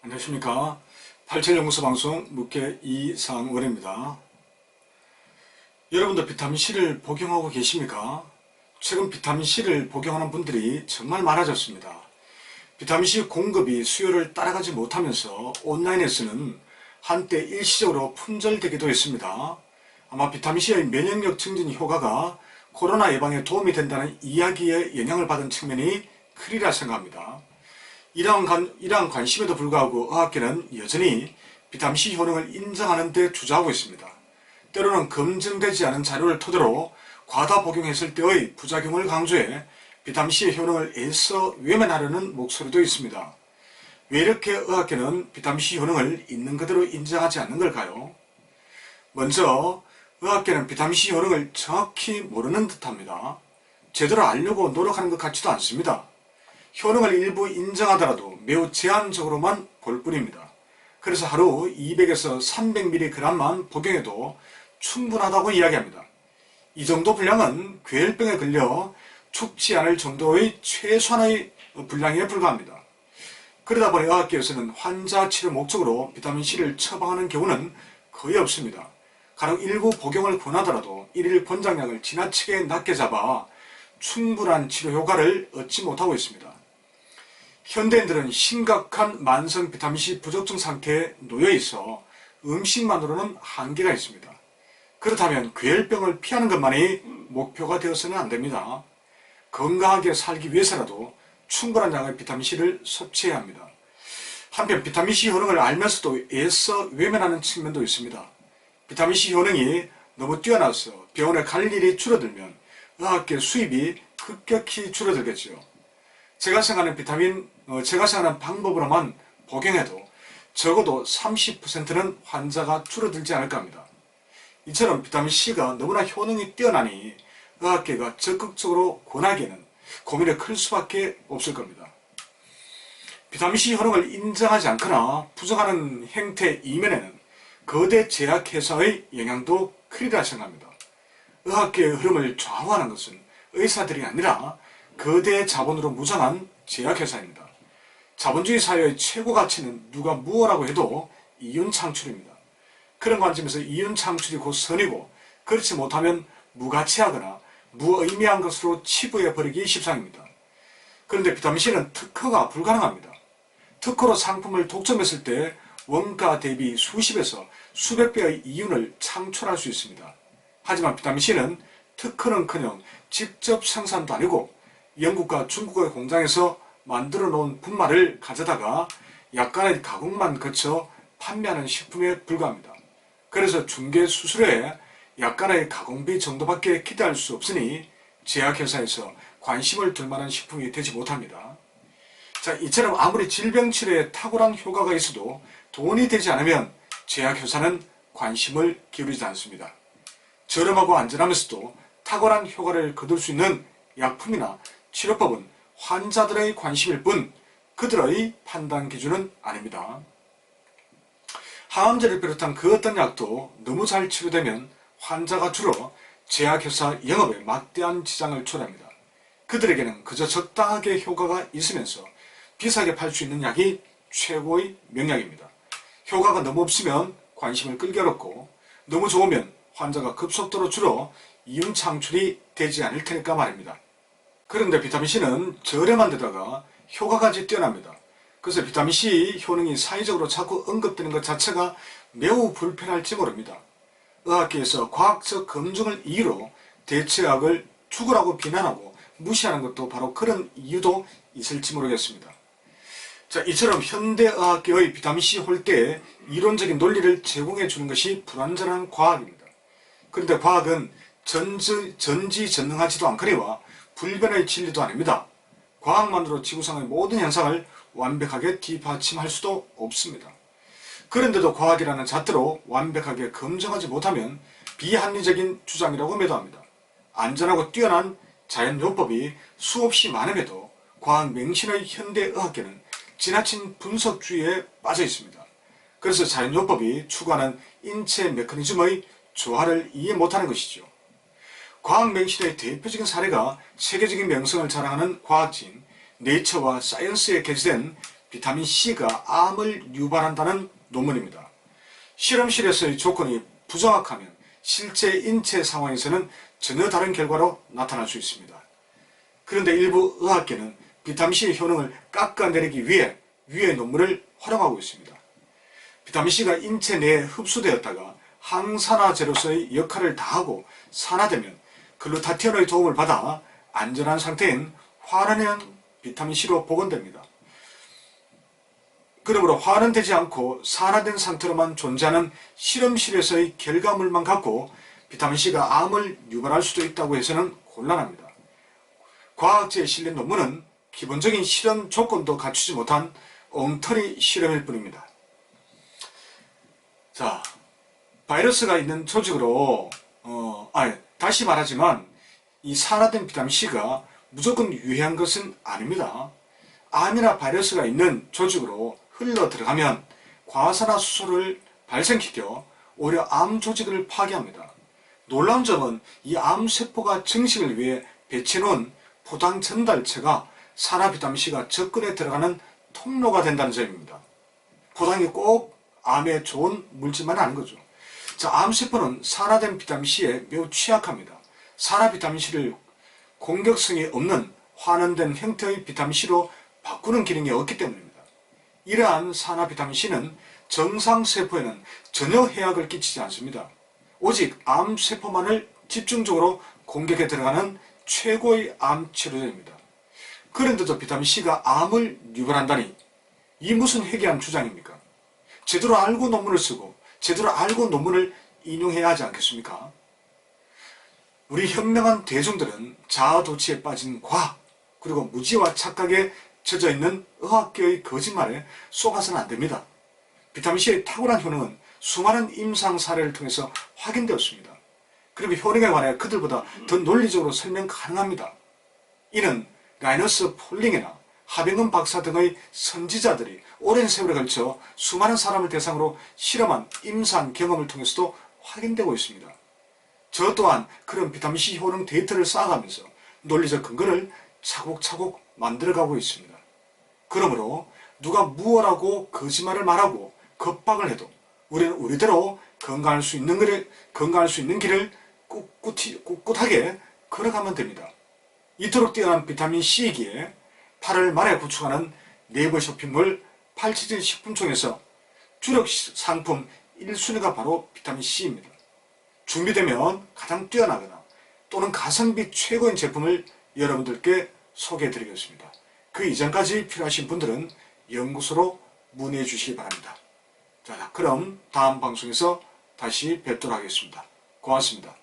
안녕하십니까. 87연구소 방송 묵계 이상원입니다. 여러분도 비타민C를 복용하고 계십니까? 최근 비타민C를 복용하는 분들이 정말 많아졌습니다. 비타민C 공급이 수요를 따라가지 못하면서 온라인에서는 한때 일시적으로 품절되기도 했습니다. 아마 비타민C의 면역력 증진 효과가 코로나 예방에 도움이 된다는 이야기에 영향을 받은 측면이 크리라 생각합니다. 이러한 관심에도 불구하고 의학계는 여전히 비타민C 효능을 인정하는 데 주저하고 있습니다. 때로는 검증되지 않은 자료를 토대로 과다 복용했을 때의 부작용을 강조해 비타민C의 효능을 애써 외면하려는 목소리도 있습니다. 왜 이렇게 의학계는 비타민C 효능을 있는 그대로 인정하지 않는 걸까요? 먼저 의학계는 비타민C 효능을 정확히 모르는 듯합니다. 제대로 알려고 노력하는 것 같지도 않습니다. 효능을 일부 인정하더라도 매우 제한적으로만 볼 뿐입니다. 그래서 하루 200에서 300mg만 복용해도 충분하다고 이야기합니다. 이 정도 분량은 괴혈병에 걸려 죽지 않을 정도의 최소한의 분량에 불과합니다. 그러다 보니 의학계에서는 환자 치료 목적으로 비타민C를 처방하는 경우는 거의 없습니다. 간혹 일부 복용을 권하더라도 일일 권장량을 지나치게 낮게 잡아 충분한 치료 효과를 얻지 못하고 있습니다. 현대인들은 심각한 만성 비타민C 부족증 상태에 놓여 있어 음식만으로는 한계가 있습니다. 그렇다면 괴혈병을 피하는 것만이 목표가 되어서는 안됩니다. 건강하게 살기 위해서라도 충분한 양의 비타민C를 섭취해야 합니다. 한편 비타민C 효능을 알면서도 애써 외면하는 측면도 있습니다. 비타민C 효능이 너무 뛰어나서 병원에 갈 일이 줄어들면 의학계 수입이 급격히 줄어들겠지요. 제가 생각하는 방법으로만 복용해도 적어도 30%는 환자가 줄어들지 않을까 합니다. 이처럼 비타민C가 너무나 효능이 뛰어나니 의학계가 적극적으로 권하기에는 고민이 클 수밖에 없을 겁니다. 비타민C 효능을 인정하지 않거나 부정하는 행태 이면에는 거대 제약회사의 영향도 크리라 생각합니다. 의학계의 흐름을 좌우하는 것은 의사들이 아니라 거대 자본으로 무장한 제약회사입니다. 자본주의 사회의 최고 가치는 누가 무엇라고 해도 이윤 창출입니다. 그런 관점에서 이윤 창출이 곧 선이고 그렇지 못하면 무가치하거나 무의미한 것으로 치부해버리기 십상입니다. 그런데 비타민C는 특허가 불가능합니다. 특허로 상품을 독점했을 때 원가 대비 수십에서 수백 배의 이윤을 창출할 수 있습니다. 하지만 비타민C는 특허는커녕 직접 생산도 아니고 영국과 중국의 공장에서 만들어 놓은 분말을 가져다가 약간의 가공만 거쳐 판매하는 식품에 불과합니다. 그래서 중개 수수료에 약간의 가공비 정도밖에 기대할 수 없으니 제약회사에서 관심을 둘 만한 식품이 되지 못합니다. 자, 이처럼 아무리 질병 치료에 탁월한 효과가 있어도 돈이 되지 않으면 제약회사는 관심을 기울이지 않습니다. 저렴하고 안전하면서도 탁월한 효과를 거둘 수 있는 약품이나 치료법은 환자들의 관심일 뿐 그들의 판단 기준은 아닙니다. 항암제를 비롯한 그 어떤 약도 너무 잘 치료되면 환자가 줄어 제약회사 영업에 막대한 지장을 초래합니다. 그들에게는 그저 적당하게 효과가 있으면서 비싸게 팔 수 있는 약이 최고의 명약입니다. 효과가 너무 없으면 관심을 끌기 어렵고 너무 좋으면 환자가 급속도로 줄어 이윤 창출이 되지 않을 테니까 말입니다. 그런데 비타민C는 저렴한 데다가 효과까지 뛰어납니다. 그래서 비타민C 효능이 사회적으로 자꾸 언급되는 것 자체가 매우 불편할지 모릅니다. 의학계에서 과학적 검증을 이유로 대체약을 죽으라고 비난하고 무시하는 것도 바로 그런 이유도 있을지 모르겠습니다. 자, 이처럼 현대의학계의 비타민C 홀대에 이론적인 논리를 제공해 주는 것이 불완전한 과학입니다. 그런데 과학은 전지전능하지도 않거니와 불변의 진리도 아닙니다. 과학만으로 지구상의 모든 현상을 완벽하게 뒷받침할 수도 없습니다. 그런데도 과학이라는 잣대로 완벽하게 검증하지 못하면 비합리적인 주장이라고 매도합니다. 안전하고 뛰어난 자연요법이 수없이 많음에도 과학 맹신의 현대의학계는 지나친 분석주의에 빠져 있습니다. 그래서 자연요법이 추구하는 인체 메커니즘의 조화를 이해 못하는 것이죠. 과학 맹신의 대표적인 사례가 세계적인 명성을 자랑하는 과학지인 네이처와 사이언스에 게재된 비타민C가 암을 유발한다는 논문입니다. 실험실에서의 조건이 부정확하면 실제 인체 상황에서는 전혀 다른 결과로 나타날 수 있습니다. 그런데 일부 의학계는 비타민C의 효능을 깎아내리기 위해 위의 논문을 활용하고 있습니다. 비타민C가 인체 내에 흡수되었다가 항산화제로서의 역할을 다하고 산화되면 글루타티온의 도움을 받아 안전한 상태인 환원형 비타민C로 복원됩니다. 그러므로 환원되지 않고 산화된 상태로만 존재하는 실험실에서의 결과물만 갖고 비타민C가 암을 유발할 수도 있다고 해서는 곤란합니다. 과학계에 실린 논문은 기본적인 실험 조건도 갖추지 못한 엉터리 실험일 뿐입니다. 자, 바이러스가 있는 조직으로 다시 말하지만 이 산화된 비타민C가 무조건 유해한 것은 아닙니다. 암이나 바이러스가 있는 조직으로 흘러 들어가면 과산화수소를 발생시켜 오히려 암 조직을 파괴합니다. 놀라운 점은 이 암세포가 증식을 위해 배치해놓은 포당 전달체가 산화 비타민C가 접근해 들어가는 통로가 된다는 점입니다. 포당이 꼭 암에 좋은 물질만 아닌 거죠. 자, 암세포는 산화된 비타민C에 매우 취약합니다. 산화 비타민C를 공격성이 없는 환원된 형태의 비타민C로 바꾸는 기능이 없기 때문입니다. 이러한 산화 비타민C는 정상세포에는 전혀 해악을 끼치지 않습니다. 오직 암세포만을 집중적으로 공격해 들어가는 최고의 암 치료제입니다. 그런데도 비타민C가 암을 유발한다니 이 무슨 회개한 주장입니까? 제대로 알고 논문을 쓰고 제대로 알고 논문을 인용해야 하지 않겠습니까? 우리 현명한 대중들은 자아도취에 빠진 과학 그리고 무지와 착각에 젖어있는 의학계의 거짓말에 속아서는 안됩니다. 비타민C의 탁월한 효능은 수많은 임상 사례를 통해서 확인되었습니다. 그리고 효능에 관해 그들보다 더 논리적으로 설명 가능합니다. 이는 라이너스 폴링이나 하병은 박사 등의 선지자들이 오랜 세월에 걸쳐 수많은 사람을 대상으로 실험한 임상 경험을 통해서도 확인되고 있습니다. 저 또한 그런 비타민C 효능 데이터를 쌓아가면서 논리적 근거를 차곡차곡 만들어가고 있습니다. 그러므로 누가 무엇라고 거짓말을 말하고 겁박을 해도 우리는 우리대로 건강할 수 있는 길을 꿋꿋하게 걸어가면 됩니다. 이토록 뛰어난 비타민C이기에 8월 말에 구축하는 네이버 쇼핑몰 팔치질 식품청에서 주력 상품 1순위가 바로 비타민C입니다. 준비되면 가장 뛰어나거나 또는 가성비 최고인 제품을 여러분들께 소개해 드리겠습니다. 그 이전까지 필요하신 분들은 연구소로 문의해 주시기 바랍니다. 자, 그럼 다음 방송에서 다시 뵙도록 하겠습니다. 고맙습니다.